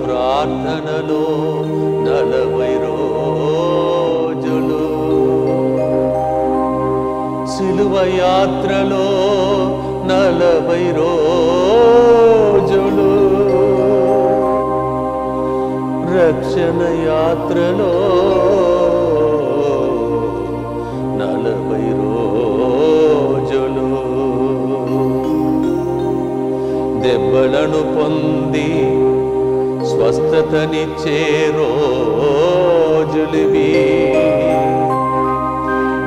ప్రార్థనలో 40 రోజులు, సిలువ యాత్రలో 40 రోజులు, రక్షణ యాత్రలో 40 రోజులు, దెబ్బలను పొంది స్వస్థతనిచ్చే రోజులివి,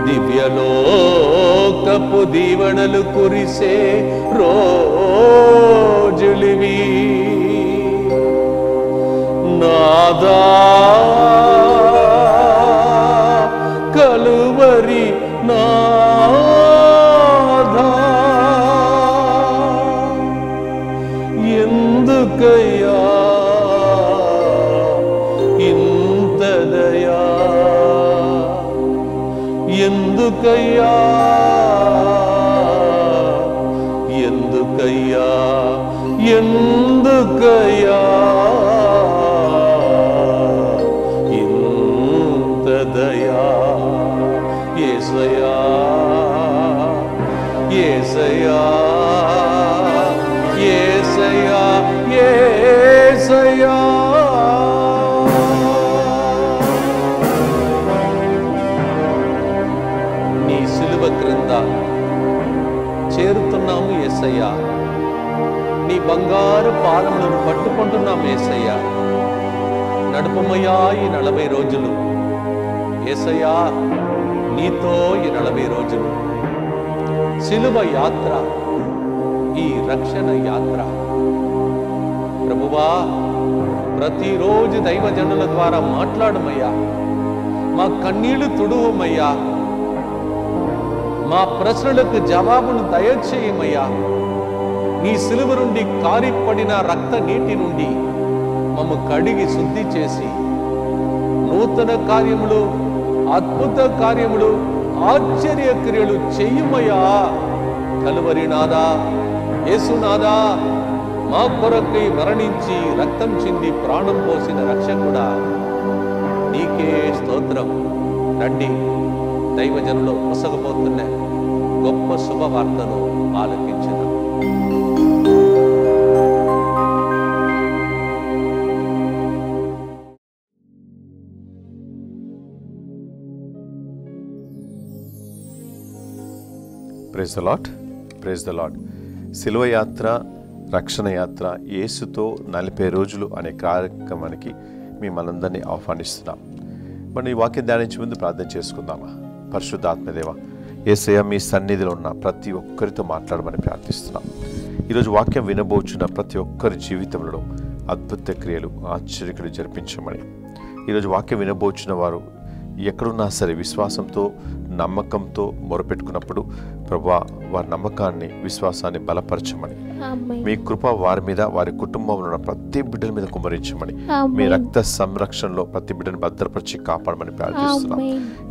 దివ్యలోకపు దీవెనలు కురిసే రోజులివి. నాదా కలువరి నాదా, ఎందుకయ్యా ఇంత దయా, ఎందుకయ్యా ఎందుకయ్యా ఎందుకయ్యా ఇంత దయా. యేసయ్యా యేసయ్యా యేసయ్యా యేసయ్యా. నీ సిలువ క్రింద చేరుతున్నాము యేసయ్యా, నీ బంగారు పాదములను పట్టుకుంటున్నాము యేసయ్యా. నడుపమయ్యా ఈ 40 రోజులు, యేసయ్యా నీతో ఈ 40 రోజులు. సిలువ యాత్ర, ఈ రక్షణ యాత్ర ప్రభువా, ప్రతిరోజు దైవజనుల ద్వారా మాట్లాడమయ్యా, మా కన్నీళ్లు తుడువమయ్యా, మా ప్రశ్నలకు జవాబును దయచేయమయ్యా. నీ సిలువ నుండి కారిపడిన రక్త నీటి నుండి మమ్ము కడిగి శుద్ధి చేసి నూతన కార్యములు, అద్భుత కార్యములు, ఆశ్చర్య క్రియలు చెయ్యుమయ్యా. కలువరి నాదా, యేసునాదా, మా కొరకై మరణించి రక్తం చింది ప్రాణం పోసిన రక్షకుడా, నీకే స్తోత్రం. రండి, దైవజనులు పొసగబోతున్న గొప్ప శుభవార్తను ఆలకించుదాం. Praise the lord, praise the lord. సిలువ యాత్ర, రక్షణ యాత్ర, యేసుతో 40 రోజులు అనే కార్యక్రమానికి మిమ్మల్ందరినీ ఆహ్వానిస్తున్నాం. మనం ఈ వాక్యం ధ్యానించే ముందు ప్రార్థన చేసుకుందామా. పరిశుద్ధాత్మదేవ యేసయ్య, మీ సన్నిధిలో ఉన్న ప్రతి ఒక్కరితో మాట్లాడమని ప్రార్థిస్తున్నాం. ఈరోజు వాక్యం వినబోచున్న ప్రతి ఒక్కరి జీవితంలో అద్భుత క్రియలు, ఆశ్చర్యక్రియలు జరిపించమని, ఈరోజు వాక్యం వినబోచున్న వారు ఎక్కడున్నా సరే విశ్వాసంతో, నమ్మకంతో మొరపెట్టుకున్నప్పుడు ప్రభువా, వారి నమ్మకాన్ని, విశ్వాసాన్ని బలపరచమని, మీ కృప వారి మీద, వారి కుటుంబంలో ఉన్న ప్రతి బిడ్డల మీద కుమ్మరించమని, మీ రక్త సంరక్షణలో ప్రతి బిడ్డను భద్రపరిచి కాపాడమని ప్రార్థిస్తున్నాం.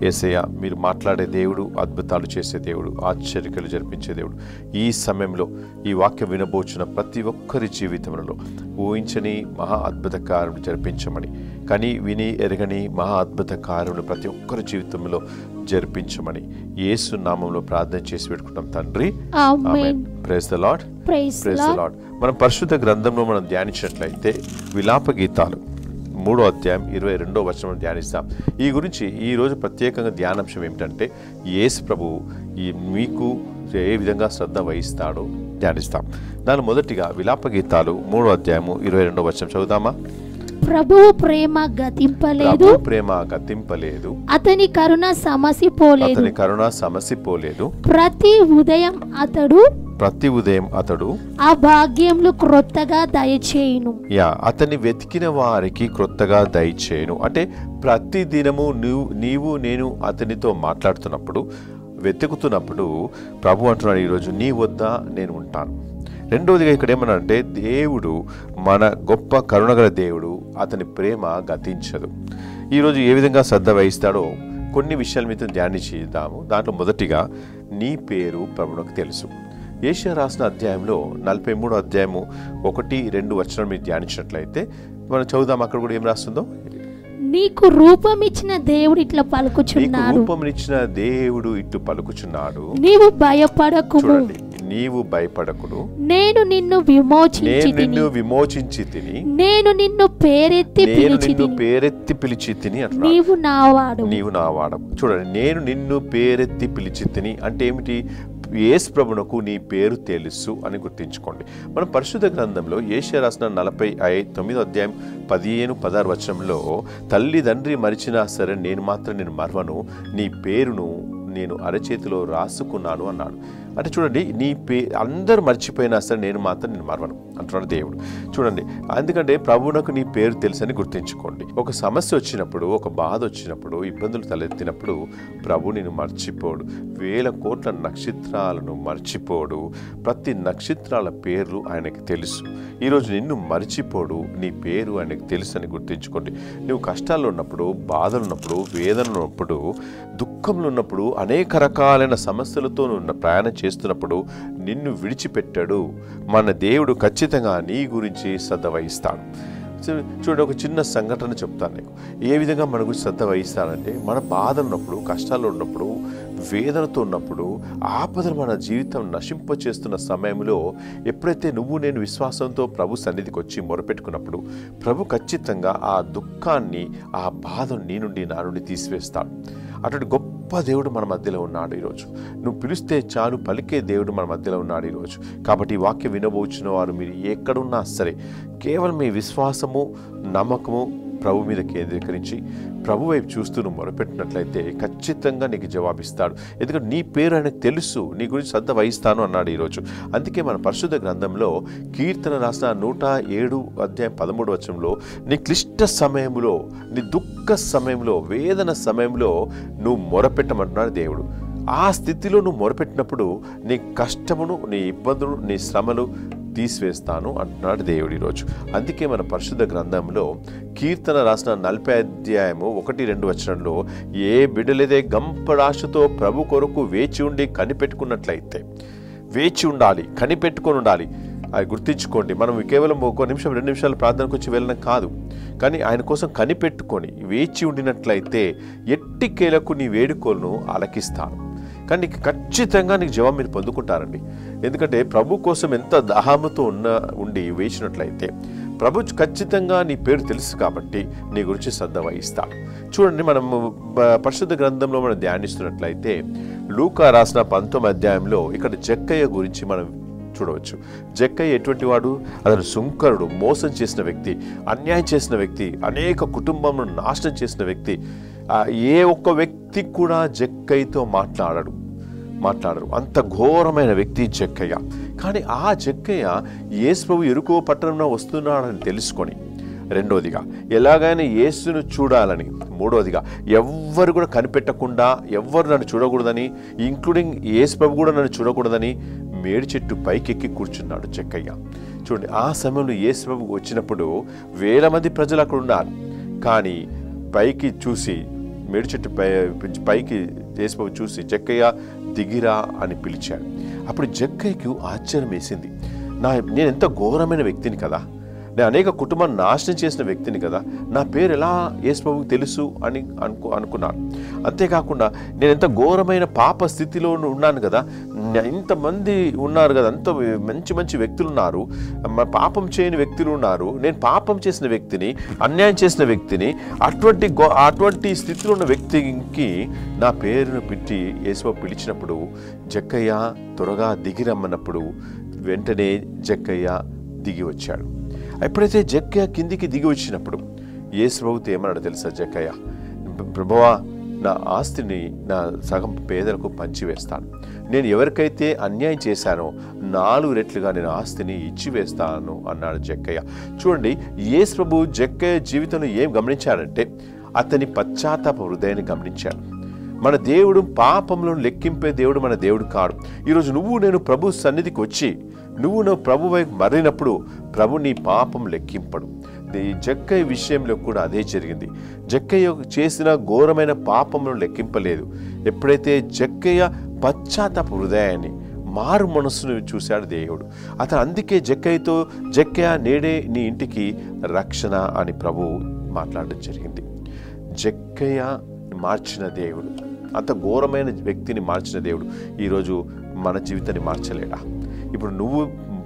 యేసయ్య, మీరు మాట్లాడే దేవుడు, అద్భుతాలు చేసే దేవుడు, ఆశ్చర్యలు జరిపించే దేవుడు. ఈ సమయంలో ఈ వాక్యం వినబోచున్న ప్రతి ఒక్కరి జీవితంలో ఊహించని మహా అద్భుత కార్యములు జరిపించమని, కానీ విని ఎరగని మహా అద్భుత కార్యములు ప్రతి ఒక్కరి జీవితంలో జరిపించమని యేసు నామంలో ప్రార్థన చేసి చేసి పెట్టుకుంటాం తండ్రి. ఆమేన్. Praise the lord. Praise the lord. మనం పరిశుద్ధ గ్రంథంలో మనం ధ్యానించినట్లయితే విలాప గీతాలు 3వ అధ్యాయం 22వ వచనం ధ్యానిస్తాం. ఈ గురించి ఈరోజు ప్రత్యేకంగా ధ్యానాంశం ఏమిటంటే యేసు ప్రభు మీకు ఏ విధంగా శ్రద్ధ వహిస్తాడో ధ్యానిస్తాం. దాని మొదటిగా విలాప గీతాలు 3వ అధ్యాయము 22వ వచనం చదువుతామా? ప్రభువు ప్రేమ గతింపలేదు, అతని కరుణ సమసిపోలేదు. ప్రతి ఉదయం అతడు ఆ భాగ్యములు క్రొత్తగా దయచేయును. అతని వెతికిన వారికి క్రొత్తగా దయచేయును అంటే ప్రతి దినము నీవు నేను అతనితో మాట్లాడుతున్నప్పుడు, వెతుకుతున్నప్పుడు ప్రభు అంటున్నాడు, ఈరోజు నీ వద్ద నేను ఉంటాను. రెండవదిగా ఇక్కడ ఏమన్నా అంటే దేవుడు మన గొప్ప కరుణగల దేవుడు, అతని ప్రేమ గతించదు. ఈరోజు ఏ విధంగా శ్రద్ధ వహిస్తాడో కొన్ని విషయాల మీద ధ్యానించుదాము. దాంట్లో మొదటిగా నీ పేరు ప్రభువునకు తెలుసు. యెషయా రాసిన అధ్యాయంలో 43వ అధ్యాయము 1-2 వచనం మీరు ధ్యానించినట్లయితే మనం చదువుదాం. అక్కడ కూడా ఏం రాస్తుందో, నీకు రూపమిచ్చిన దేవుడు ఇట్లా పలుకుచున్నాడు, నీవు భయపడకుము, నీవు భయపడకుడు, నేను నిన్ను విమోచించి తిని, నేను నిన్ను పేరెత్తి పిలిచి తిని, నీవు నావాడు. చూడండి, నేను నిన్ను పేరెత్తి పిలిచి తిని అంటే ఏమిటి? యేసు ప్రభునకు నీ పేరు తెలుసు అని గుర్తించుకోండి. మనం పరిశుద్ధ గ్రంథంలో యెషయా రాసిన 49వ అధ్యాయం 15-16 వచనంలో తల్లిదండ్రి మరిచినా సరే నేను మాత్రం నేను మర్వను, నీ పేరును నేను అరచేతిలో రాసుకున్నాను అన్నాడు. అంటే చూడండి, నీ అందరు మర్చిపోయినా సరే నేను మాత్రం నేను మర్వను అంటున్నాడు దేవుడు. చూడండి, ఎందుకంటే ప్రభువునకు నీ పేరు తెలుసని గుర్తించుకోండి. ఒక సమస్య వచ్చినప్పుడు, ఒక బాధ వచ్చినప్పుడు, ఇబ్బందులు తలెత్తినప్పుడు ప్రభు నేను మర్చిపోడు. 1000 కోట్ల నక్షత్రాలను మర్చిపోడు. ప్రతి నక్షత్రాల పేర్లు ఆయనకి తెలుసు. ఈరోజు నిన్ను మర్చిపోడు, నీ పేరు ఆయనకు తెలుసు అని గుర్తించుకోండి. నువ్వు కష్టాల్లో ఉన్నప్పుడు, బాధలు ఉన్నప్పుడు, వేదనలు ఉన్నప్పుడు, దుఃఖంలో ఉన్నప్పుడు, అనేక రకాలైన సమస్యలతో నువ్వు ప్రయాణం చేస్తున్నప్పుడు నిన్ను విడిచిపెట్టాడు. మన దేవుడు ఖచ్చితంగా నీ గురించి శ్రద్ధ వహిస్తాడు. చూడండి, ఒక చిన్న సంఘటన చెప్తాను నీకు. ఏ విధంగా మన గురించి శ్రద్ధ వహిస్తాడంటే, మన బాధ ఉన్నప్పుడు, కష్టాల్లో ఉన్నప్పుడు, వేదనతో ఉన్నప్పుడు, ఆపదలు మన జీవితం నశింపచేస్తున్న సమయంలో ఎప్పుడైతే నువ్వు నేను విశ్వాసంతో ప్రభు సన్నిధికి వచ్చి మొరపెట్టుకున్నప్పుడు ప్రభు ఖచ్చితంగా ఆ దుఃఖాన్ని, ఆ బాధను నీ నుండి నా నుండి తీసివేస్తాడు. అటువంటి గొప్ప దేవుడు మన మధ్యలో ఉన్నాడు ఈరోజు. నువ్వు పిలిస్తే చాలు పలికే దేవుడు మన మధ్యలో ఉన్నాడు ఈరోజు. కాబట్టి ఈ వాక్యం వినబోచిన వారు మీరు ఎక్కడున్నా సరే కేవలం మీ విశ్వాసము, నమ్మకము ప్రభు మీద కేంద్రీకరించి ప్రభు వైపు చూస్తూ నువ్వు మొరపెట్టినట్లయితే ఖచ్చితంగా నీకు జవాబిస్తాడు. ఎందుకంటే నీ పేరు ఆయనకు తెలుసు, నీ గురించి శ్రద్ధ వహిస్తాను అన్నాడు ఈరోజు. అందుకే మన పరిశుద్ధ గ్రంథంలో కీర్తన రాసిన 107 అధ్యాయం 13 వచనంలో నీ క్లిష్ట సమయంలో, నీ దుఃఖ సమయంలో, వేదన సమయంలో నువ్వు మొరపెట్టమంటున్నాడు దేవుడు. ఆ స్థితిలో నువ్వు మొరపెట్టినప్పుడు నీ కష్టమును, నీ ఇబ్బందులు, నీ శ్రమలు తీసివేస్తాను అంటున్నాడు దేవుడు ఈరోజు. అందుకే మన పరిశుద్ధ గ్రంథంలో కీర్తన రాసిన 40 అధ్యాయము 1-2 వచనంలో ఏ బిడ్డలేదే గంపడాశతో ప్రభు కొరకు వేచి ఉండి కనిపెట్టుకున్నట్లయితే, వేచి ఉండాలి, కనిపెట్టుకొని ఉండాలి. అది గుర్తించుకోండి. మనం కేవలం 1 నిమిషం 2 నిమిషాలు ప్రార్థనకు వచ్చి వెళ్ళడం కాదు, కానీ ఆయన కోసం కనిపెట్టుకొని వేచి ఉండినట్లయితే ఎట్టికేలకు నీ వేడుకోలను ఆలకిస్తాను. కానీ నీకు ఖచ్చితంగా నీకు జవాబు మీరు పొందుకుంటారండి. ఎందుకంటే ప్రభు కోసం ఎంత దాహముతో ఉండి వేసినట్లయితే ప్రభు ఖచ్చితంగా నీ పేరు తెలుసు కాబట్టి నీ గురించి శ్రద్ధ వహిస్తాడు. చూడండి, మనం పరిశుద్ధ గ్రంథంలో మనం ధ్యానిస్తున్నట్లయితే లూకా రాసిన 19వ అధ్యాయంలో ఇక్కడ జక్కయ్య గురించి మనం చూడవచ్చు. జక్కయ్య ఎటువంటి వాడు? అతను సుంకరుడు, మోసం చేసిన వ్యక్తి, అన్యాయం చేసిన వ్యక్తి, అనేక కుటుంబంను నాశనం చేసిన వ్యక్తి. ఏ ఒక్క వ్యక్తి కూడా జక్కయ్యతో మాట్లాడరు. అంత ఘోరమైన వ్యక్తి జక్కయ్య. కానీ ఆ జక్కయ్య యేసు ప్రభు యెరికో పట్టణంలో వస్తున్నాడని తెలుసుకొని, రెండోదిగా ఎలాగైనా యేసును చూడాలని, మూడోదిగా ఎవ్వరు కూడా కనిపెట్టకుండా, ఎవ్వరు నన్ను చూడకూడదని, ఇంక్లూడింగ్ యేసు ప్రభు కూడా నన్ను చూడకూడదని మేడి చెట్టు పైకెక్కి కూర్చున్నాడు జక్కయ్య. చూడండి, ఆ సమయంలో యేసు ప్రభు వచ్చినప్పుడు 1000 మంది ప్రజలు అక్కడ ఉన్నారు. కానీ పైకి చూసి, మేడి చెట్టు పైకి యేసు ప్రభు చూసి జక్కయ్య దిగిరా అని పిలిచాడు. అప్పుడు జక్కయ్యకు ఆశ్చర్యం వేసింది. నేను ఎంత ఘోరమైన వ్యక్తిని కదా, నేను అనేక కుటుంబాన్ని నాశనం చేసిన వ్యక్తిని కదా, నా పేరు ఎలా యేసు ప్రభువుకి తెలుసు అని అనుకున్నాను. అంతేకాకుండా నేను ఎంత ఘోరమైన పాప స్థితిలో ఉన్నాను కదా, ఇంతమంది ఉన్నారు కదా, అంత మంచి మంచి వ్యక్తులు ఉన్నారు, పాపం చేయని వ్యక్తులు ఉన్నారు, నేను పాపం చేసిన వ్యక్తిని, అన్యాయం చేసిన వ్యక్తిని, అటువంటి స్థితిలో ఉన్న వ్యక్తికి నా పేరును పెట్టి యేసు పిలిచినప్పుడు, జక్కయ్య త్వరగా దిగి రమ్మన్నప్పుడు వెంటనే జక్కయ్య దిగి వచ్చాడు. ఎప్పుడైతే జక్కయ్య కిందికి దిగి వచ్చినప్పుడు యేసు ప్రభుతో ఏమన్నాడు తెలుసా? జక్కయ్య, ప్రభువా, నా ఆస్తిని నా సగం పేదలకు పంచివేస్తాను, నేను ఎవరికైతే అన్యాయం చేశానో 4 రెట్లుగా నేను ఆస్తిని ఇచ్చివేస్తాను అన్నాడు జక్కయ్య. చూడండి, యేసు ప్రభు జక్కయ్య జీవితంలో ఏం గమనించాడంటే అతని పశ్చాత్తాప హృదయాన్ని గమనించాడు. మన దేవుడు పాపంలో లెక్కింపే దేవుడు మన దేవుడు కాడు. ఈరోజు నువ్వు నేను ప్రభు సన్నిధికి వచ్చి నువ్వు ప్రభు వైపు మరినప్పుడు ప్రభు నీ పాపం లెక్కింపడు. జక్కయ్య విషయంలో కూడా అదే జరిగింది. జక్కయ్య చేసిన ఘోరమైన పాపమును లెక్కింపలేదు. ఎప్పుడైతే జక్కయ్య పశ్చాత్తాప హృదయాన్ని, మారు మనస్సును చూశాడు దేవుడు. అతను అందుకే జక్కయ్యతో, జక్కయ్య నేడే నీ ఇంటికి రక్షణ అని ప్రభు మాట్లాడడం జరిగింది. జక్కయ్య మార్చిన దేవుడు, అంత ఘోరమైన వ్యక్తిని మార్చిన దేవుడు ఈరోజు మన జీవితాన్ని మార్చలేడా? ఇప్పుడు నువ్వు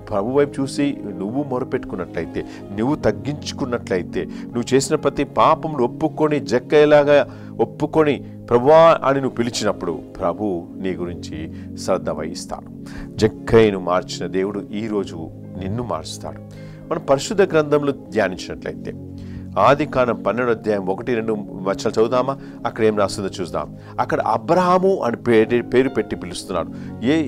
ప్రభు వైపు చూసి నువ్వు మొరపెట్టుకున్నట్లయితే, నువ్వు తగ్గించుకున్నట్లయితే, నువ్వు చేసిన ప్రతి పాపమును ఒప్పుకొని జక్కయ్యలాగా ఒప్పుకొని ప్రభువా అని నువ్వు పిలిచినప్పుడు ప్రభు నీ గురించి శ్రద్ధ వహిస్తాడు. జక్కయ్యను మార్చిన దేవుడు ఈరోజు నిన్ను మారుస్తాడు. మనం పరిశుద్ధ గ్రంథంలో ధ్యానించినట్లయితే ఆదికాండం 12వ అధ్యాయం 1-2 వచనాలు చదువుదామా? అక్కడ ఏం రాస్తుందో చూద్దాం. అక్కడ అబ్రహాము అని పేరు పెట్టి పిలుస్తున్నాడు.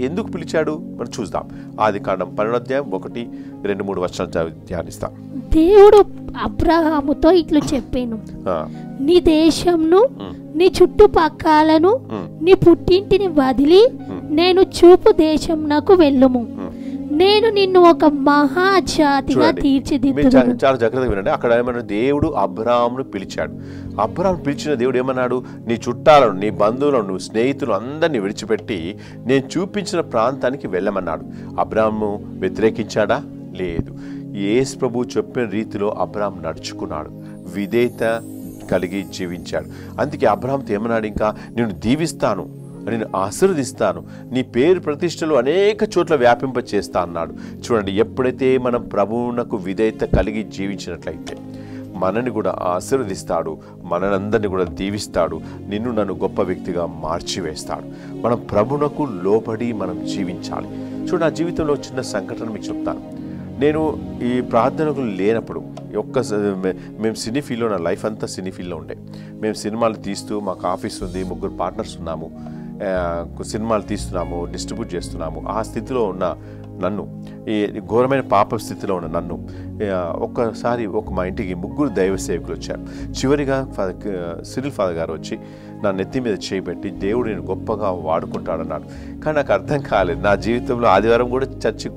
ఎందుకు పిలిచాడు మనం చూద్దాం. ఆదికాండం 12వ అధ్యాయం 1-2-3 వచనాలు ధ్యానిస్తాం. దేవుడు అబ్రహాముతో ఇట్లా చెప్పాను, నీ దేశంను, నీ చుట్టుపక్కలను, నీ పుట్టింటిని వదిలి నేను చూపు దేశంనకు వెళ్ళుము, నేను నిన్ను ఒక మహాజాతిగా తీర్చిదిద్దును. చాలా జాగ్రత్తగా వినండి. అక్కడ ఏమన్నా దేవుడు అబ్రహామును పిలిచాడు. అబ్రహాం పిలిచిన దేవుడు ఏమన్నాడు? నీ చుట్టాలను, నీ బంధువులను, నువ్వు స్నేహితులు అందరినీ విడిచిపెట్టి నేను చూపించిన ప్రాంతానికి వెళ్ళమన్నాడు. అబ్రహాము వ్యతిరేకించాడా? లేదు. యేసు ప్రభు చెప్పిన రీతిలో అబ్రహాం నడుచుకున్నాడు, విధేయత కలిగి జీవించాడు. అందుకే అబ్రహాంతో ఏమన్నాడు? ఇంకా నేను దీవిస్తాను, నేను ఆశీర్వదిస్తాను, నీ పేరు ప్రతిష్టలు అనేక చోట్ల వ్యాపింప చేస్తా అన్నాడు. చూడండి, ఎప్పుడైతే మనం ప్రభువునకు విధేయత కలిగి జీవించినట్లయితే మనని కూడా ఆశీర్వదిస్తాడు, మనందరినీ కూడా దీవిస్తాడు, నిన్ను నన్ను గొప్ప వ్యక్తిగా మార్చివేస్తాడు. మనం ప్రభువునకు లోబడి మనం జీవించాలి. చూడండి, నా జీవితంలో చిన్న సంఘటన మీకు చెప్తాను. నేను ఈ ప్రార్థనకు లేనప్పుడు మేము సినీ ఫీల్డ్లో, నా లైఫ్ అంతా సినీ ఫీల్డ్లో ఉండే. మేము సినిమాలు తీస్తూ, మాకు ఆఫీస్ ఉంది, 3 పార్ట్నర్స్ ఉన్నాము, సినిమాలు తీస్తున్నాము, డిస్ట్రిబ్యూట్ చేస్తున్నాము. ఆ స్థితిలో ఉన్న నన్ను, ఈ ఘోరమైన పాప స్థితిలో ఉన్న నన్ను ఒక్కసారి మా ఇంటికి 3 దైవ సేవకులు వచ్చారు. చివరిగా సిరిల్ ఫాదర్ గారు వచ్చి నా నెత్తి మీద చేయబెట్టి దేవుడు నేను గొప్పగా వాడుకుంటాడన్నాడు. కానీ నాకు అర్థం కాలేదు. నా జీవితంలో ఆదివారం కూడా చర్చికి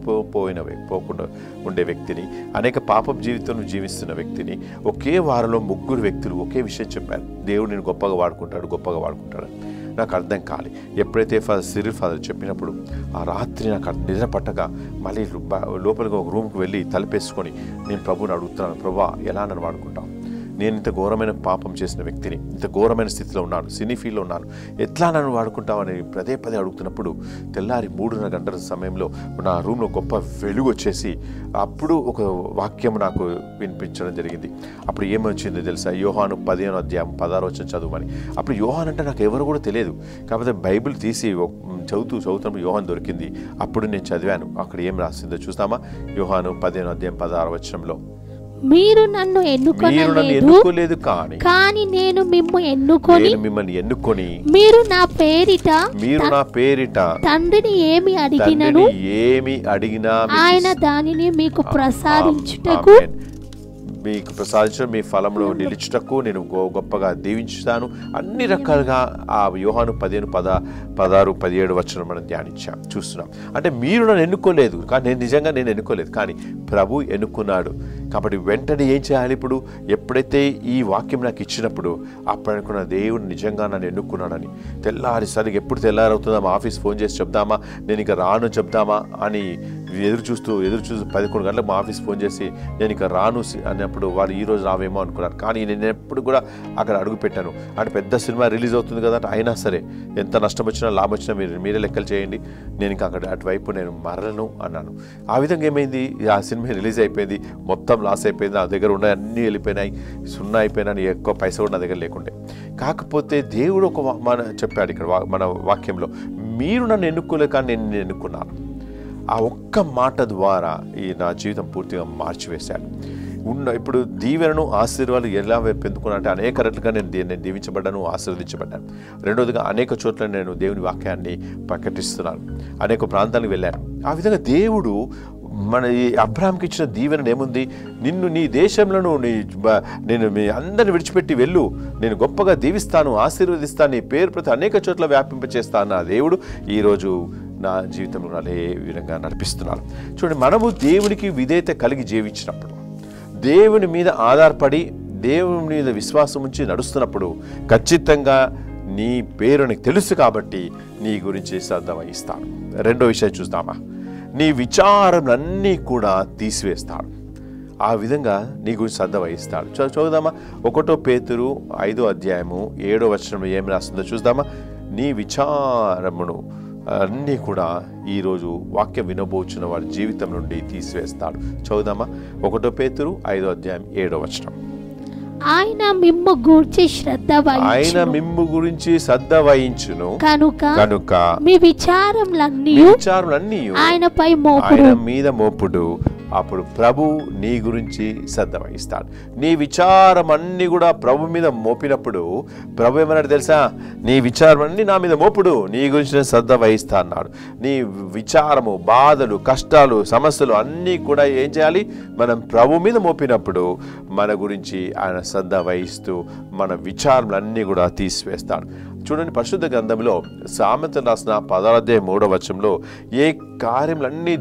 పోకుండా ఉండే వ్యక్తిని, అనేక పాప జీవితంలో జీవిస్తున్న వ్యక్తిని ఒకే వారంలో 3 వ్యక్తులు ఒకే విషయం చెప్పారు, దేవుడు నేను గొప్పగా వాడుకుంటాడు. నాకు అర్థం కాలి. ఎప్పుడైతే సిరిల్ ఫాదర్ చెప్పినప్పుడు ఆ రాత్రి నాకు నిద్ర పట్టక మళ్ళీ లోపలికి ఒక రూమ్కి వెళ్ళి తలుపేసుకొని నేను ప్రభుని అడుగుతున్నాను, ప్రభా ఎలా నన్ను వాడుకుంటావు? నేను ఇంత ఘోరమైన పాపం చేసిన వ్యక్తిని, ఇంత ఘోరమైన స్థితిలో ఉన్నాను, సినీ ఫీల్డ్లో ఉన్నాను, ఎట్లా నన్ను వాడుకుంటావని పదే అడుగుతున్నప్పుడు తెల్లారి 3:30 గంటల సమయంలో నా రూమ్లో గొప్ప వెలుగు వచ్చేసి అప్పుడు ఒక వాక్యం నాకు వినిపించడం జరిగింది. అప్పుడు ఏమొచ్చిందో తెలుసా? యోహాను 15వ అధ్యాయం 16వ వచనం చదువుమని. అప్పుడు యోహాన్ అంటే నాకు ఎవరు కూడా తెలియదు, కాకపోతే బైబిల్ తీసి చదువుతున్నప్పుడు యోహాన్ దొరికింది. అప్పుడు నేను చదివాను. అక్కడ ఏం రాసిందో చూస్తామా? యోహాను 15వ అధ్యాయం 16వ వచనంలో, మీరు నన్ను ఎన్నుకోలేదు, కానీ నేను మిమ్మల్ని ఎన్నుకొని మీరు నా పేరిట తండ్రిని ఏమి అడిగినా ఆయన దానిని మీకు ప్రసాదించుటకు, మీ ఫలంలో నిలుచుటకు నేను గొప్పగా దీవించుతాను. అన్ని రకాలుగా ఆ యోహాను 15:16-17 వచనం మనం చూస్తున్నాం. అంటే మీరు నన్ను ఎన్నుకోలేదు, కానీ నేను ఎన్నుకోలేదు, కానీ ప్రభు ఎన్నుకున్నాడు. కాబట్టి వెంటనే ఏం చేయాలి? ఇప్పుడు ఎప్పుడైతే ఈ వాక్యం నాకు ఇచ్చినప్పుడు అప్పుడు అనుకున్న దేవుడు నిజంగా నన్ను ఎన్నుకున్నాడని. తెల్లారిసరికి ఎప్పుడు తెల్లారవుతుందా, మా ఆఫీస్ ఫోన్ చేసి చెప్దామా, నేను ఇక రాను చెప్దామా అని ఎదురు చూస్తూ 11 గంటలకు మా ఆఫీస్ ఫోన్ చేసి నేను ఇక రాను అన్నప్పుడు వాళ్ళు ఈరోజు రావేమో అనుకున్నారు. కానీ నేను ఎప్పుడు కూడా అక్కడ అడుగు పెట్టాను. అంటే పెద్ద సినిమా రిలీజ్ అవుతుంది కదా, అయినా సరే ఎంత నష్టం వచ్చినా లాభం వచ్చినా మీరే లెక్కలు చేయండి, నేను ఇంకా అక్కడ అటువైపు నేను మరలను అన్నాను. ఆ విధంగా ఏమైంది, ఆ సినిమా రిలీజ్ అయిపోయింది, మొత్తం లాస్ అయిపోయింది, నా దగ్గర ఉన్నాయి అన్నీ వెళ్ళిపోయినాయి, సున్నా అయిపోయినా, ఎక్కువ పైసా కూడా నా దగ్గర లేకుండే. కాకపోతే దేవుడు చెప్పాడు ఇక్కడ మన వాక్యంలో, మీరు నన్ను ఎన్నుకోలే కానీ నేను నిన్ను ఎన్నుకున్నాను. ఆ ఒక్క మాట ద్వారా నా జీవితం పూర్తిగా మార్చివేశాడు. ఇప్పుడు దీవెనను ఆశీర్వాదాలు ఎలా పెందుకున్నా అంటే అనేక రకాలుగా నేను దీవించబడ్డాను, ఆశీర్వదించబడ్డాను. రెండోదిగా అనేక చోట్ల నేను దేవుని వాక్యాన్ని ప్రకటిస్తున్నాను, అనేక ప్రాంతాలకు వెళ్ళాను. ఆ విధంగా దేవుడు మన ఈ అబ్రాహాంకి ఇచ్చిన దీవెన ఏముంది, నిన్ను నీ దేశంలో నేను మీ అందరిని విడిచిపెట్టి వెళ్ళు, నేను గొప్పగా దీవిస్తాను, ఆశీర్వదిస్తాను, నీ పేరు ప్రతి అనేక చోట్ల వ్యాపింపచేస్తాను నా దేవుడు ఈరోజు నా జీవితంలో అదే విధంగా నడిపిస్తున్నాను. చూడండి, మనము దేవునికి విధేయత కలిగి జీవించినప్పుడు, దేవుని మీద ఆధారపడి దేవుని మీద విశ్వాసం ఉంచి నడుస్తున్నప్పుడు ఖచ్చితంగా నీ పేరు నీకు తెలుసు కాబట్టి నీ గురించి శ్రద్ధ వహిస్తాను. రెండో విషయం చూద్దామా, నీ విచారములన్నీ కూడా తీసివేస్తాడు. ఆ విధంగా నీ గురించి శ్రద్ధ వహిస్తాడు. చూద్దామా, 1 పేతురు 5వ అధ్యాయము 7వ వచనంలో ఏం రాస్తుందో చూద్దామా. నీ విచారమును అన్నీ కూడా ఈరోజు వాక్యం వినబోచున్న వాడి జీవితం నుండి తీసివేస్తాడు. చదువుదామా, 1 పేతురు 5వ అధ్యాయం 7వ వచనం. ఆయన మిమ్ము గురించి శ్రద్ధ వహించును కనుక మీ విచారములన్నీ ఆయన మీద మోపుడు, అప్పుడు ప్రభు నీ గురించి శ్రద్ధ వహిస్తాడు. నీ విచారం అన్నీ కూడా ప్రభు మీద మోపినప్పుడు ప్రభు ఏమన్నాడు తెలుసా, నీ విచారం అన్నీ నా మీద మోపుడు, నీ గురించి నేను శ్రద్ధ వహిస్తా అన్నాడు. నీ విచారము, బాధలు, కష్టాలు, సమస్యలు అన్నీ కూడా ఏం చేయాలి, మనం ప్రభు మీద మోపినప్పుడు మన గురించి ఆయన శ్రద్ధ వహిస్తూ మన విచారములన్నీ కూడా తీసివేస్తాడు. చూడండి, పరిశుద్ధ గ్రంథంలో సామెతలు రాసిన 10వ అధ్యాయం 3వ వచనంలో ఏ కార్యములన్నీ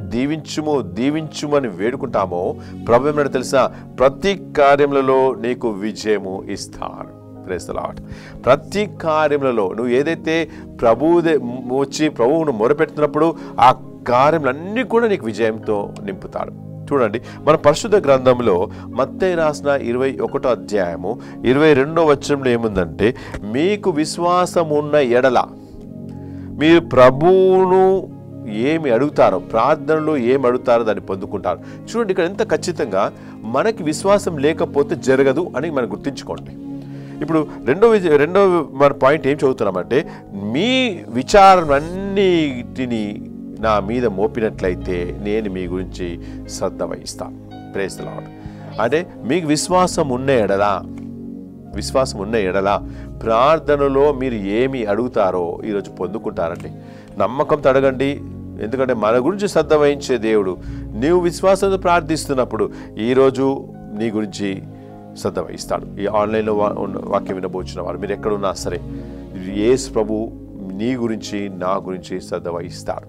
దీవించుమని వేడుకుంటామో ప్రభు ఏమన్నాడు తెలుసా, ప్రతి కార్యములలో నీకు విజయము ఇస్తాడు. Praise the Lord. ప్రతి కార్యములలో నువ్వు ఏదైతే ప్రభువును మొరపెడుతున్నప్పుడు ఆ కార్యములన్నీ కూడా నీకు విజయంతో నింపుతాడు. చూడండి, మన పరిశుద్ధ గ్రంథంలో మత్తయి రాసిన 21వ అధ్యాయము 22వ వచనంలో ఏముందంటే, మీకు విశ్వాసం ఉన్న ఎడల మీరు ప్రభువును ఏమి అడుగుతారో, ప్రార్థనలో ఏమి అడుగుతారో దాన్ని పొందుకుంటారు. చూడండి, ఇక్కడ ఎంత ఖచ్చితంగా మనకి విశ్వాసం లేకపోతే జరగదు అని మనం గుర్తించుకోండి. ఇప్పుడు రెండో మన పాయింట్ ఏం చదువుతున్నామంటే, మీ విచారణ నా మీద మోపినట్లయితే నేను మీ గురించి శ్రద్ధ వహిస్తాను. Praise the lord. అంటే మీకు విశ్వాసం ఉన్న ఎడల ప్రార్థనలో మీరు ఏమి అడుగుతారో ఈరోజు పొందుకుంటారండి. నమ్మకంతో అడగండి, ఎందుకంటే మన గురించి శ్రద్ధ వహించే దేవుడు. నీవు విశ్వాసంతో ప్రార్థిస్తున్నప్పుడు ఈరోజు నీ గురించి శ్రద్ధ వహిస్తాడు. ఈ ఆన్లైన్లో వాక్యం వినబోచిన వారు మీరు ఎక్కడున్నా సరే, యేసు ప్రభు నీ గురించి నా గురించి శ్రద్ధ వహిస్తాడు.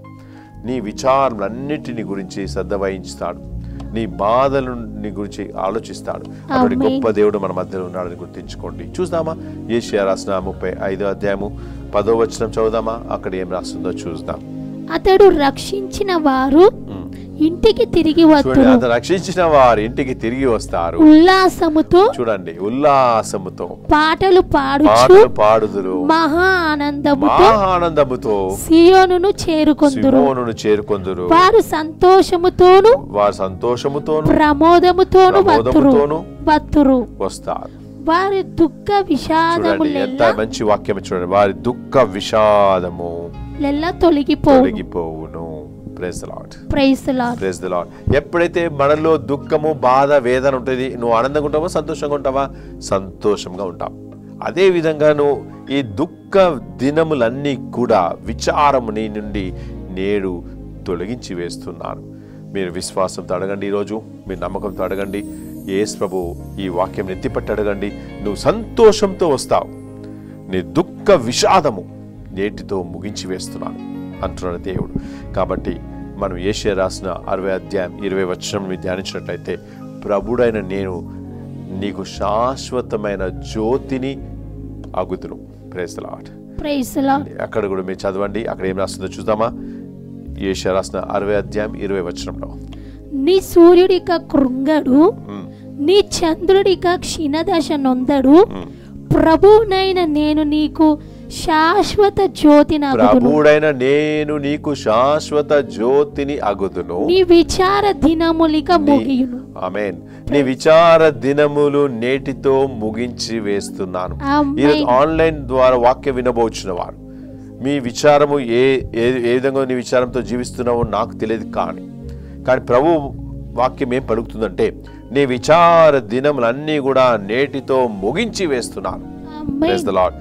నీ విచారములన్నిటిని గురించి శ్రద్ధ వహిస్తాడు. నీ బాధలని గురించి ఆలోచిస్తాడు. అటువంటి గొప్ప దేవుడు మన మధ్యలో ఉన్నాడని గుర్తించుకోండి. చూద్దామా, యెషయా రాసిన 35వ అధ్యాయము 10వ వచనం చదువుదామా. అక్కడ ఏం రాస్తుందో చూద్దాం. అతడు రక్షించిన వారు ఇంటికి తిరిగి వస్తారు ఉల్లాసముతో. చూడండి, ఉల్లాసముతో పాటలు పాడుదురు, మహా ఆనందముతో సియోనును చేరుకొందురు. వారు సంతోషముతోను ప్రమోదముతోను వత్తురు వస్తారు. వారి దుఃఖ విషాదము ఎంత మంచి వాక్యం చూడండి. వారి దుఃఖ విషాదము తొలగిపోవును. Praise the lord. ఎప్పుడైతే మనలో దుఃఖము, బాధ, వేదన ఉంటుంది, నువ్వు ఆనందంగా ఉంటావా, సంతోషంగా ఉంటావా? సంతోషంగా ఉంటావు. అదే విధంగా నువ్వు ఈ దుఃఖ దినములన్నీ కూడా విచారము నీ నుండి నేడు తొలగించి వేస్తున్నాను. మీరు విశ్వాసంతో అడగండి, ఈరోజు మీరు నమ్మకంతో అడగండి. యేసు ప్రభు ఈ వాక్యం ఎత్తిపట్టి అడగండి, నువ్వు సంతోషంతో వస్తావు. నీ దుఃఖ విషాదము నేటితో ముగించి వేస్తున్నాను అంటున్నాడు దేవుడు. కాబట్టి మనం యెషయా రాసిన 60వ అధ్యాయం 20వ వచనం ధ్యానించినట్లయితే, ప్రభుడైన నేను నీకు శాశ్వతమైన జ్యోతిని అగుదును. Praise the lord. Praise the lord. అక్కడ కూడా మీరు చదవండి, అక్కడ ఏం రాస్తుందో చూద్దామా. యెషయా రాసిన 60 అధ్యాయం 20 వచనంలో, నీ సూర్యుడిక కృంగడు, నీ చంద్రుడిక క్షీణదశ నొందడు, ప్రభువునైన నేను నీకు శాశ్వత జ్యోతిని అగుదును. ప్రభుడైన నేను నీకు శాశ్వత జ్యోతిని అగుదును. నీ విచార దినములిక ముగియును. ఆమేన్. నీ విచార దినములు నేటితో ముగించి వేస్తున్నాను. ఈరోజు ఆన్లైన్ ద్వారా వాక్యం వినబోచిన వారు, మీ విచారము ఏ విధంగా నీ విచారంతో జీవిస్తున్నావో నాకు తెలియదు, కానీ ప్రభు వాక్యం ఏం పలుకుతుందంటే, నీ విచార దినములన్నీ కూడా నేటితో ముగించి వేస్తున్నాను. Praise the Lord.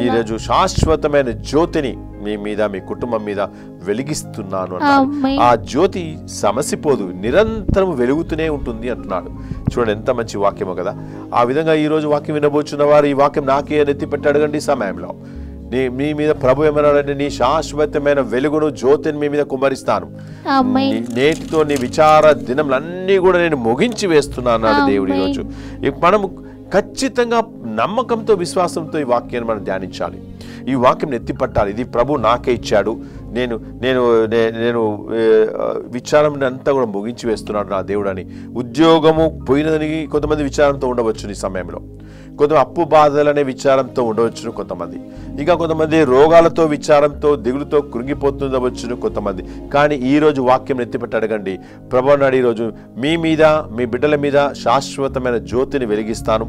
ఈరోజు శాశ్వతమైన జ్యోతిని మీ మీద, మీ కుటుంబం మీద వెలిగిస్తున్నాను అన్నాడు. ఆ జ్యోతి సమసిపోదు, నిరంతరం వెలుగుతూనే ఉంటుంది అంటున్నాడు. చూడండి ఎంత మంచి వాక్యమో కదా. ఆ విధంగా ఈ రోజు వాక్యం వినబోచున్న వారు ఈ వాక్యం నాకే ఎత్తి పెట్టి అడగండి. సమయంలో మీ మీద ప్రభు ఏమన్నాడంటే, నీ శాశ్వతమైన వెలుగును జ్యోతిని మీ మీద కుమ్మరిస్తాను, నేటితో నీ విచార దినములన్నీ కూడా నేను ముగించి వేస్తున్నా అన్నాడు దేవుడు. ఈరోజు మనము ఖచ్చితంగా నమ్మకంతో, విశ్వాసంతో ఈ వాక్యాన్ని మనం ధ్యానించాలి. ఈ వాక్యం ఎత్తిపట్టాలి. ఇది ప్రభు నాకే ఇచ్చాడు, నేను నేను నేను విచారం అంతా కూడా ముగించి వేస్తున్నాడు నా దేవుడు అని. ఉద్యోగము పోయినదని కొంతమంది విచారంతో ఉండవచ్చు ఈ సమయంలో, కొంతమంది అప్పు బాధలనే విచారంతో ఉండవచ్చును కొంతమంది, ఇంకా కొంతమంది రోగాలతో విచారంతో దిగులుతో కృంగిపోతుండవచ్చును కొంతమంది. కానీ ఈరోజు వాక్యం ఎత్తిపెట్టి అడగండి, ప్రభు నాడు ఈరోజు మీ మీద, మీ బిడ్డల మీద శాశ్వతమైన జ్యోతిని వెలిగిస్తాను.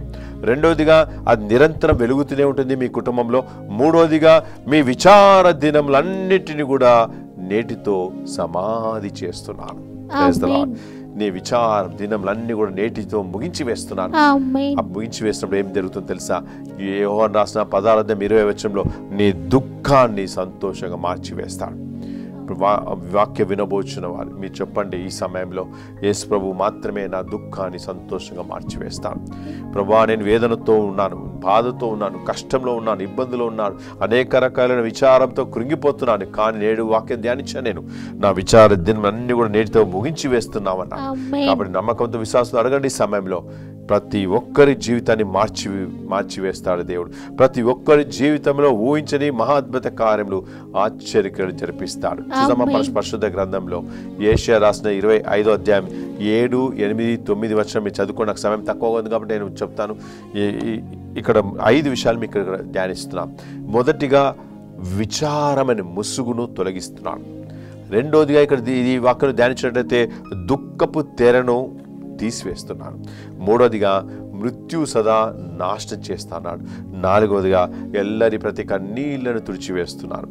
రెండోదిగా అది నిరంతరం వెలుగుతూనే ఉంటుంది మీ కుటుంబంలో. మూడోదిగా మీ విచార దినములన్నిటిని కూడా నేటితో సమాధి చేస్తున్నాను. నీ విచార దినములన్నీ కూడా నేటితో ముగించి వేస్తున్నాను. ముగించి వేసినప్పుడు ఏం జరుగుతుందో తెలుసా? యోహాను రాసిన 16:20 వచనంలో, నీ దుఃఖాన్ని సంతోషంగా మార్చివేస్తాడు. వాక్య వినబోచున్న వారు మీరు చెప్పండి, ఈ సమయంలో యేసు ప్రభు మాత్రమే నా దుఃఖాన్ని సంతోషంగా మార్చివేస్తాను. ప్రభువా, నేను వేదనతో ఉన్నాను, బాధతో ఉన్నాను, కష్టంలో ఉన్నాను, ఇబ్బందులో ఉన్నాను, అనేక రకాలైన విచారంతో కృంగిపోతున్నాను, కానీ నేడు వాక్యం ధ్యానించాను, నేను నా విచార దినం అన్ని కూడా నేటితో ముగించి వేస్తున్నామన్నా. కాబట్టి నమ్మకంతో, విశ్వాసంతో అడగండి. ఈ సమయంలో ప్రతి ఒక్కరి జీవితాన్ని మార్చివేస్తాడు దేవుడు. ప్రతి ఒక్కరి జీవితంలో ఊహించని మహాద్భుత కార్యములు, ఆశ్చర్యకరములు జరిపిస్తాడు. పరిశుద్ధ గ్రంథంలో యెషయా రాసిన 25వ అధ్యాయం 7, 8, 9 వచనం మీరు చదువుకోండి. నాకు సమయం తక్కువగా ఉంది కాబట్టి నేను చెప్తాను. ఇక్కడ 5 విషయాలు మీకు ధ్యానిస్తున్నాం. మొదటిగా విచారమైన ముసుగును తొలగిస్తున్నాడు. రెండోదిగా ఇక్కడ ఈ వాక్యం ధ్యానించినట్లయితే దుఃఖపు తెరను తీసివేస్తున్నాడు. మూడోదిగా మృత్యు సదా నాశనం చేస్తున్నాడు. నాలుగోదిగా ఎల్లరి ప్రతి కన్నీళ్లను తుడిచివేస్తున్నాడు.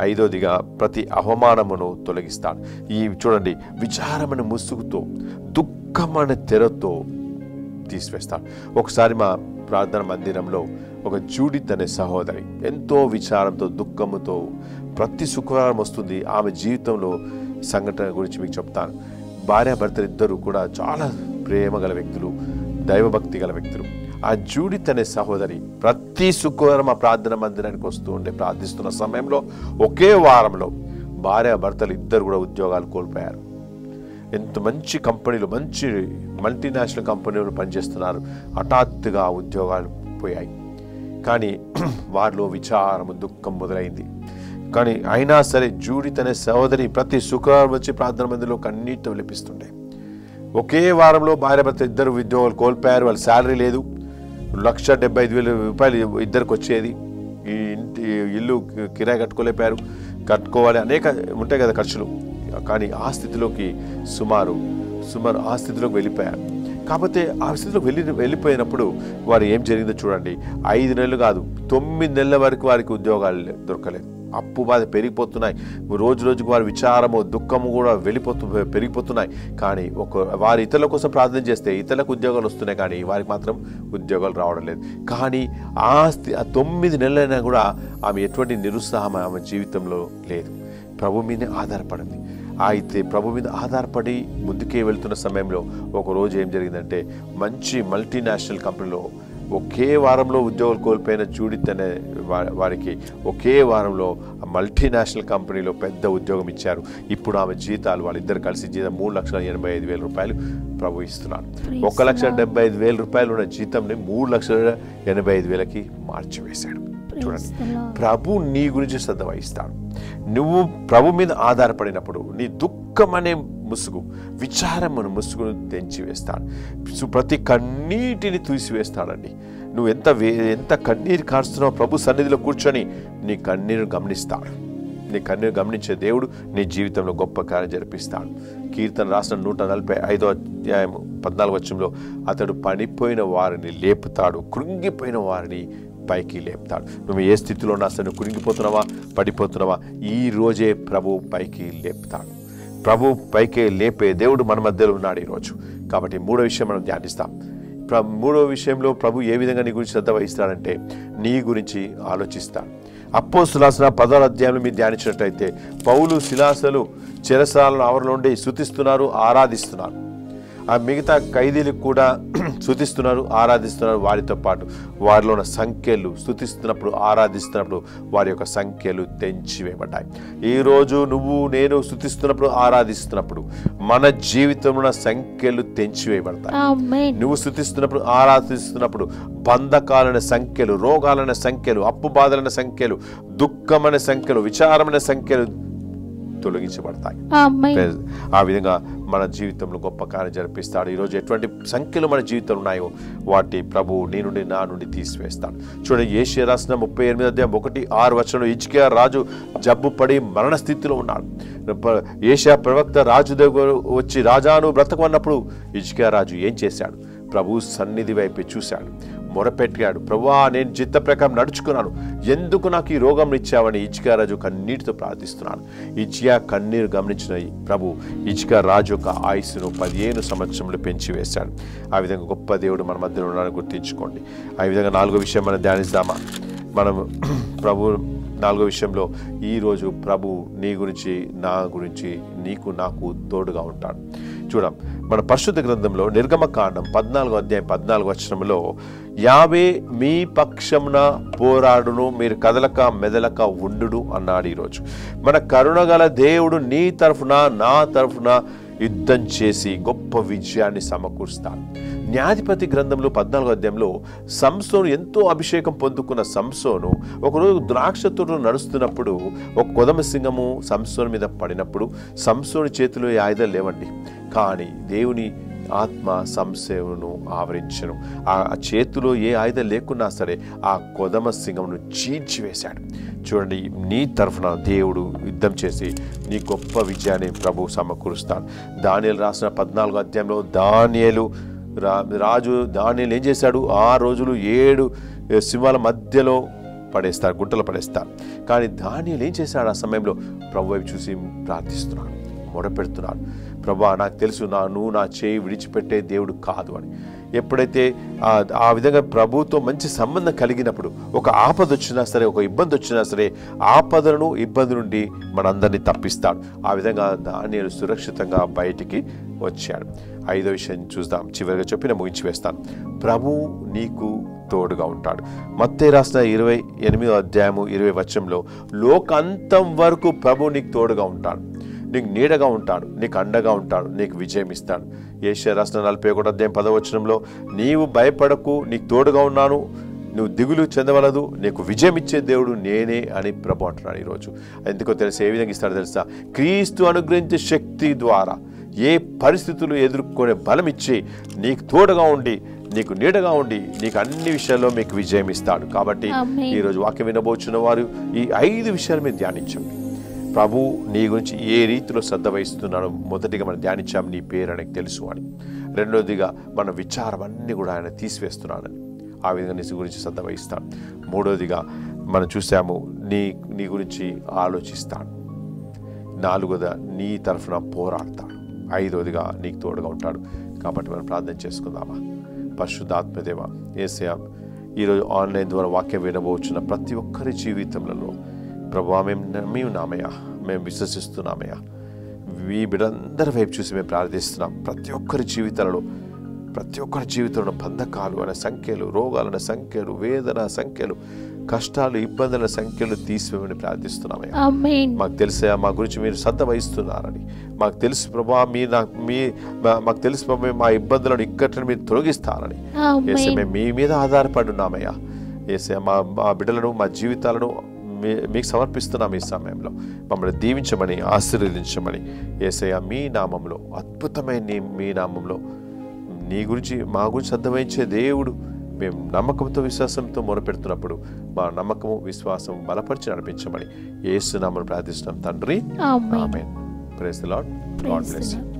ఐదోదిగా ప్రతి అవమానమును తొలగిస్తాడు. ఈ చూడండి, విచారమైన ముసుగుతో, దుఃఖమైన తెరతో తీసివేస్తాడు. ఒకసారి మా ప్రార్థన మందిరంలో ఒక జూడిత్ అనే సహోదరి ఎంతో విచారంతో, దుఃఖముతో ప్రతి శుక్రవారం వస్తుంది. ఆమె జీవితంలో సంఘటన గురించి మీకు చెప్తాను. భార్యాభర్తలు ఇద్దరు కూడా చాలా ప్రేమ గల వ్యక్తులు, దైవభక్తి గల వ్యక్తులు. ఆ జూడిత్ అనే సహోదరి ప్రతి శుక్రవారం ఆ ప్రార్థన మందిరానికి వస్తూ ఉండే, ప్రార్థిస్తున్న సమయంలో ఒకే వారంలో భార్యాభర్తలు ఇద్దరు కూడా ఉద్యోగాలు కోల్పోయారు. ఎంత మంచి కంపెనీలు, మంచి మల్టీనేషనల్ కంపెనీలు పనిచేస్తున్నారు. హఠాత్తుగా ఉద్యోగాలు పోయాయి. కానీ వారిలో విచారము, దుఃఖం మొదలైంది. కానీ అయినా సరే జూడిత్ అనే సహోదరి ప్రతి శుక్రవారం వచ్చి ప్రార్థన మందిరంలో కన్నీటితో విలపిస్తుండే. ఒకే వారంలో భార్యాభర్త ఇద్దరు ఉద్యోగాలు కోల్పోయారు. వాళ్ళ శాలరీ లేదు. 1,75,000 రూపాయలు ఇద్దరికి వచ్చేది. ఈ ఇల్లు కిరాయి కట్టుకోలేపారు, కట్టుకోవాలి, అనేక ఉంటాయి కదా ఖర్చులు. కానీ ఆ స్థితిలోకి సుమారు ఆ స్థితిలోకి వెళ్ళిపోయారు. కాకపోతే ఆ స్థితిలోకి వెళ్ళిపోయినప్పుడు వారు ఏం జరిగిందో చూడండి. 5 నెలలు కాదు, 9 నెలల వరకు వారికి ఉద్యోగాలు దొరకలేదు. అప్పు బాధ పెరిగిపోతున్నాయి. రోజు రోజుకు వారి విచారము, దుఃఖము కూడా పెరిగిపోతున్నాయి. కానీ వారి ఇతరుల కోసం ప్రార్థన చేస్తే ఇతరులకు ఉద్యోగాలు వస్తున్నాయి, కానీ వారికి మాత్రం ఉద్యోగాలు రావడం లేదు. కానీ ఆ 9 నెలలైనా కూడా ఆమె ఎటువంటి నిరుత్సాహం ఆమె జీవితంలో లేదు. ప్రభు మీదే ఆధారపడింది. అయితే ప్రభు మీద ఆధారపడి ముందుకే వెళ్తున్న సమయంలో ఒకరోజు ఏం జరిగిందంటే, మంచి మల్టీనేషనల్ కంపెనీలో ఒకే వారంలో ఉద్యోగాలు కోల్పోయిన జూడిత్ అనే వారికి ఒకే వారంలో మల్టీనేషనల్ కంపెనీలో పెద్ద ఉద్యోగం ఇచ్చారు. ఇప్పుడు ఆమె జీతాలు, వాళ్ళిద్దరు కలిసి జీతం 3,85,000 రూపాయలు ప్రభు ఇస్తున్నారు. 1,75,000 రూపాయలు ఉన్న జీతంని 3,85,000కి మార్చివేశాడు. చూడండి, ప్రభు నీ గురించి శ్రద్ధ వహిస్తాడు. నువ్వు ప్రభు మీద ఆధారపడినప్పుడు నీ దుఃఖం అనే ముసుగు, విచారం అనే ముసుగును తెంచివేస్తాడు. ప్రతి కన్నీటిని తీసివేస్తాడండి. నువ్వు ఎంత కన్నీరు కారుస్తున్నావు ప్రభు సన్నిధిలో కూర్చొని నీ కన్నీరు గమనిస్తాడు. నీ కన్నీరు గమనించే దేవుడు నీ జీవితంలో గొప్ప కార్యం జరిపిస్తాడు. కీర్తన రాసిన 145వ అధ్యాయం 14వ వచనంలో అతడు పడిపోయిన వారిని లేపుతాడు, కృంగిపోయిన వారిని పైకి లేపుతాడు. నువ్వు ఏ స్థితిలో ఉన్నా సరే, నువ్వు కృంగిపోతున్నావా, పడిపోతున్నావా, ఈ రోజే ప్రభు పైకి లేపుతాడు. ప్రభు పైకి లేపే దేవుడు మన మధ్యలో ఉన్నాడు ఈరోజు. కాబట్టి మూడో విషయం మనం ధ్యానిస్తాం. మూడో విషయంలో ప్రభు ఏ విధంగా నీ గురించి శ్రద్ధ వహిస్తాడంటే నీ గురించి ఆలోచిస్తాడు. అపోస్తలుల రాసిన 10వ అధ్యాయంలో మీరు ధ్యానించినట్లయితే పౌలు శిలాసలు చెరసాలను ఆవరణలో ఉండి స్తుతిస్తున్నారు, ఆరాధిస్తున్నారు. ఆ మిగతా ఖైదీలకు కూడా స్తుతిస్తున్నారు, ఆరాధిస్తున్నారు. వారితో పాటు వారిలో ఉన్న సంఖ్యలు స్తుతిస్తున్నప్పుడు, ఆరాధిస్తున్నప్పుడు వారి యొక్క సంఖ్యలు తెంచివేయబడ్డాయి. ఈరోజు నువ్వు నేను స్తుతిస్తున్నప్పుడు, ఆరాధిస్తున్నప్పుడు మన జీవితంలో ఉన్న సంఖ్యలు తెంచివేయబడతాయి. నువ్వు స్తుతిస్తున్నప్పుడు, ఆరాధిస్తున్నప్పుడు బంధకాలైన సంఖ్యలు, రోగాలైన సంఖ్యలు, అప్పు బాధలైన సంఖ్యలు, దుఃఖమైన సంఖ్యలు, విచారమైన సంఖ్యలు తొలగించబడతాయి. ఆ విధంగా మన జీవితంలో గొప్ప కార్యం జరిపిస్తాడు. ఈరోజు ఎటువంటి సంఖ్యలు మన జీవితంలో ఉన్నాయో వాటి ప్రభు నీ నుండి నా నుండి తీసివేస్తాడు. చూడండి, యేషయా రాసిన 38వ అధ్యాయం 1-6 వచనంలో హిజ్కియా రాజు జబ్బు పడి మరణ స్థితిలో ఉన్నాడు. యేషయా ప్రవక్త రాజు దగ్గర వచ్చి రాజాను బ్రతకమన్నప్పుడు హిజ్కియా రాజు ఏం చేశాడు? ప్రభు సన్నిధి వైపు చూశాడు, మొరపెట్టాడు. ప్రభువా, నేను చిత్త ప్రకారం నడుచుకున్నాను, ఎందుకు నాకు ఈ రోగం ఇచ్చావని హిజ్కియా రాజు కన్నీటితో ప్రార్థిస్తున్నాడు. హిజ్కియా కన్నీరు గమనించిన ప్రభు హిజ్కియా రాజు యొక్క ఆయుస్సును 15 సంవత్సరములు పెంచి వేశాడు. ఆ విధంగా గొప్ప దేవుడు మన మధ్యలో ఉన్నాడని గుర్తించుకోండి. ఆ విధంగా 4వ విషయం మనం ధ్యానిస్తామా? మనం ప్రభు 4వ విషయంలో ఈరోజు ప్రభు నీ గురించి, నా గురించి, నీకు నాకు తోడుగా ఉంటాడు. చూడం, మన పరిశుద్ధ గ్రంథంలో నిర్గమకాండం 14వ అధ్యాయం 14వ వచనంలో యావే మీ పక్షమున పోరాడును, మీరు కదలక మెదలక ఉండుడు అన్నాడు. ఈరోజు మన కరుణగల దేవుడు నీ తరఫున, నా తరఫున యుద్ధం చేసి గొప్ప విజయాన్ని సమకూరుస్తాడు. న్యాయాధిపతి గ్రంథంలో 14వ అధ్యాయంలో సంసోను, ఎంతో అభిషేకం పొందుకున్న సంసోను ఒకరోజు ద్రాక్ష తోటలో నడుస్తున్నప్పుడు ఒక కొదమ సింహము సంసోను మీద పడినప్పుడు సంసోను చేతిలో ఏ ఆయుధాలు లేవండి, కానీ దేవుని ఆత్మ సంసోనును ఆవరించను. ఆ చేతిలో ఏ ఆయుధం లేకున్నా సరే ఆ కొదమ సింహమును చీల్చివేశాడు. చూడండి, నీ తరఫున దేవుడు యుద్ధం చేసి నీ గొప్ప విజయాన్ని ప్రభు సమకూరుస్తాడు. దానియేలు రాసిన 14వ అధ్యాయంలో రాజు దానియేలు ఏం చేశాడు? 6 రోజులు 7 సింహాల మధ్యలో పడేస్తారు, గుంటలో పడేస్తారు. కానీ దానియేలు ఏం చేశాడు? ఆ సమయంలో ప్రభు వైపు చూసి ప్రార్థిస్తున్నాడు, మొరపెడుతున్నాడు. ప్రభా, నాకు తెలుసు నువ్వు నా చేయి విడిచిపెట్టే దేవుడు కాదు అని. ఎప్పుడైతే ఆ విధంగా ప్రభుతో మంచి సంబంధం కలిగినప్పుడు ఒక ఆపద వచ్చినా సరే, ఒక ఇబ్బంది వచ్చినా సరే, ఆపదలను ఇబ్బంది నుండి మనందరినీ తప్పిస్తాడు. ఆ విధంగా దానియేలు సురక్షితంగా బయటికి వచ్చాడు. 5వ విషయం చూద్దాం, చివరిగా చెప్పిన ముగించి వేస్తాను. ప్రభు నీకు తోడుగా ఉంటాడు. మత్తయి రాసిన 28వ అధ్యాయము 20వ వచనంలో లోకంతం వరకు ప్రభు నీకు తోడుగా ఉంటాడు, నీకు నీడగా ఉంటాడు, నీకు అండగా ఉంటాడు, నీకు విజయం ఇస్తాడు. యేషయా రాసిన 41వ అధ్యాయం 10వ వచనంలో నీవు భయపడకు, నీకు తోడుగా ఉన్నాను, నువ్వు దిగులు చెందవలదు, నీకు విజయం ఇచ్చే దేవుడు నేనే అని ప్రభు అంటున్నాడు. ఈరోజు ఎందుకో తెలుసా? ఏ విధంగా ఇస్తాడో తెలుసా? క్రీస్తు అనుగ్రహించే శక్తి ద్వారా ఏ పరిస్థితులు ఎదుర్కొనే బలం ఇచ్చి నీకు తోడుగా ఉండి, నీకు నీడగా ఉండి, నీకు అన్ని విషయాల్లో మీకు విజయం ఇస్తాడు. కాబట్టి ఈరోజు వాక్యం వినబోచున్న వారు ఈ 5 విషయాలు మీరు ధ్యానించండి. ప్రభు నీ గురించి ఏ రీతిలో శ్రద్ధ వహిస్తున్నాడో మొదటిగా మనం ధ్యానించాం, నీ పేరు ఆయనకు తెలుసు అని. రెండోదిగా మన విచారం అన్నీ కూడా ఆయన తీసివేస్తున్నాడని, ఆ విధంగా నీ గురించి శ్రద్ధ వహిస్తాడు. మూడోదిగా మనం చూసాము, నీ గురించి ఆలోచిస్తాడు. నాలుగోదిగా నీ తరఫున పోరాడతాడు. 5వదిగా నీకు తోడుగా ఉంటాడు. కాబట్టి మనం ప్రార్థన చేసుకుందామా? పరిశుద్ధాత్మదేవ యేసయ్య, ఈరోజు ఆన్లైన్ ద్వారా వాక్యం వినబోచున్న ప్రతి ఒక్కరి జీవితంలో ప్రభువా, మేము నామయ్యా, మేము విశ్వసిస్తున్నామయ్యా. ఈ బిడ్డలందరి వైపు చూసి మేము ప్రార్థిస్తున్నాం. ప్రతి ఒక్కరి జీవితంలో బంధకాలు అనే సంఖ్యలు, రోగాలనే సంఖ్యలు, వేదన సంఖ్యలు, కష్టాలు, ఇబ్బందుల సంఖ్యలు తీసివేయమని ప్రార్థిస్తున్నామయ్యా. మాకు తెలుసా మా గురించి మీరు శ్రద్ధ వహిస్తున్నారని. మాకు తెలుసు ప్రభా, మాకు తెలుసు ప్రభా, మా ఇబ్బందులను ఇక్కట్లను మీరు తొలగిస్తారని. ఏసే, మేము మీ మీద ఆధారపడి ఉన్నామయ్యా. ఏసే, మా బిడ్డలను, మా జీవితాలను మీకు సమర్పిస్తున్నాం. ఈ సమయంలో మమ్మల్ని దీవించమని, ఆశీర్వదించమని యేసయ్య, మీ నామంలో, అద్భుతమైన మీ నామంలో, నీ గురించి మా గురించి అర్థమైంచే దేవుడు, మేము నమ్మకంతో విశ్వాసంతో మొరపెడుతున్నప్పుడు మా నమ్మకము విశ్వాసం బలపరిచి నడిపించమని యేసు నామములో ప్రార్థిస్తున్నాం తండ్రి. ఆమేన్. Praise the lord. God bless you.